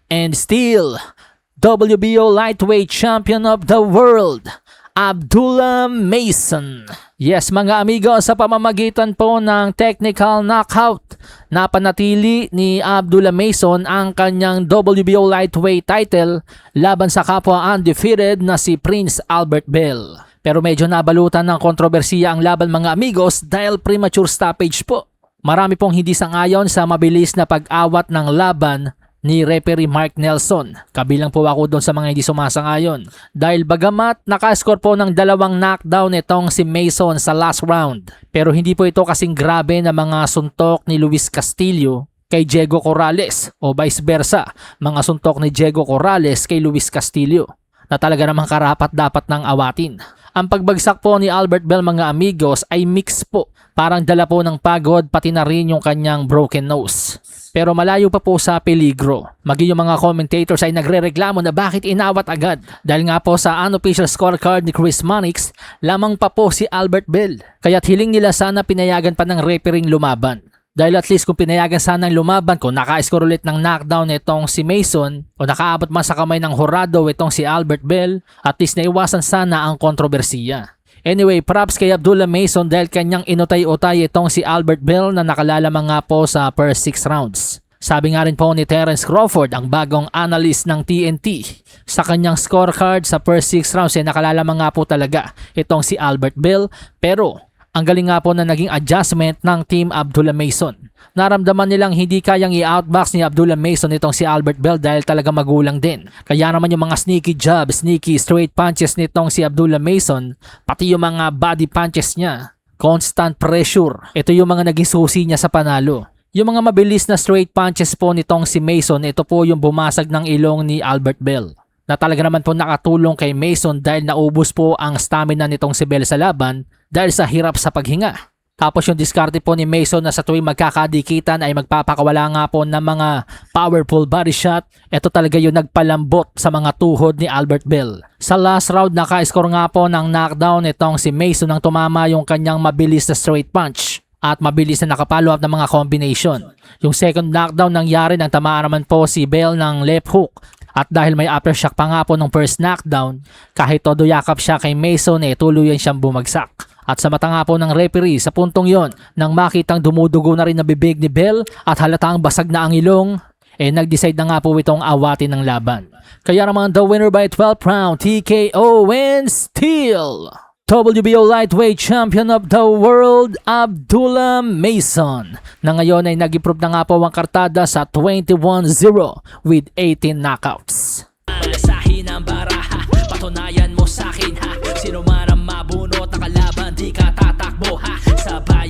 And still, WBO Lightweight Champion of the World, Abdullah Mason. Yes mga amigo, sa pamamagitan po ng technical knockout, napanatili ni Abdullah Mason ang kanyang WBO Lightweight title laban sa kapwa undefeated na si Prince Albert Bell. Pero medyo nabalutan ng kontrobersiya ang laban mga amigos dahil premature stoppage po. Marami pong hindi sang-ayon sa mabilis na pag-awat ng laban ni referee Mark Nelson. Kabilang po ako doon sa mga hindi sumasang-ayon. Dahil bagamat nakascore po ng 2 knockdown itong si Mason sa last round. Pero hindi po ito kasing grabe na mga suntok ni Luis Castillo kay Diego Corrales o vice versa. Mga suntok ni Diego Corrales kay Luis Castillo na talaga namang karapat dapat ng awatin. Ang pagbagsak po ni Albert Bell mga amigos ay mix po. Parang dala po ng pagod pati na rin yung kanyang broken nose. Pero malayo pa po sa peligro. Maging yung mga commentators ay nagre-reklamo na bakit inawat agad. Dahil nga po sa unofficial scorecard ni Chris Mannix, lamang pa po si Albert Bell. Kaya't hiling nila sana pinayagan pa ng referee lumaban. Dahil at least kung pinayagan sanang lumaban, kung naka-score ulit ng knockdown itong si Mason o nakaabot man sa kamay ng Horado itong si Albert Bell, at least naiwasan sana ang kontrobersiya. Anyway, props kay Abdullah Mason dahil kanyang inutay-utay itong si Albert Bell na nakalalamang nga po sa first 6 rounds. Sabi nga rin po ni Terence Crawford, ang bagong analyst ng TNT, sa kanyang scorecard sa first 6 rounds ay nakalalamang nga po talaga itong si Albert Bell, pero ang galing nga po na naging adjustment ng team Abdullah Mason. Naramdaman nilang hindi kayang i-outbox ni Abdullah Mason itong si Albert Bell dahil talaga magulang din. Kaya naman yung mga sneaky jabs, sneaky straight punches nitong si Abdullah Mason, pati yung mga body punches niya, constant pressure. Ito yung mga naging susi niya sa panalo. Yung mga mabilis na straight punches po nitong si Mason, ito po yung bumasag ng ilong ni Albert Bell. Na talaga naman po nakatulong kay Mason dahil naubos po ang stamina nitong si Bell sa laban dahil sa hirap sa paghinga. Tapos yung diskarte po ni Mason na sa tuwing magkakadikitan ay magpapakawala nga po ng mga powerful body shot. Ito talaga yung nagpalambot sa mga tuhod ni Albert Bell. Sa last round naka-score nga po ng knockdown itong si Mason nang tumama yung kanyang mabilis na straight punch at mabilis na nakapollow up ng mga combination. Yung second knockdown nangyari nang tamaan naman po si Bell ng left hook. At dahil may aftershock pa nga po ng first knockdown, kahit todo yakap siya kay Mason tuluyan siyang bumagsak. At sa mata nga po ng referee sa puntong yon, nang makitang dumudugo na rin na bibig ni Bell at halatang basag na ang ilong, nag-decide na nga po itong awatin ng laban. Kaya naman the winner by 12 round TKO and still WBO Lightweight Champion of the World, Abdullah Mason, na ngayon ay nag-improve na nga po ang kartada sa 21-0 with 18 knockouts. Sa hinang baraha, patunayan mo sa akin ha, sino man ang mabunot na kalaban, di ka tatakbo ha, sabay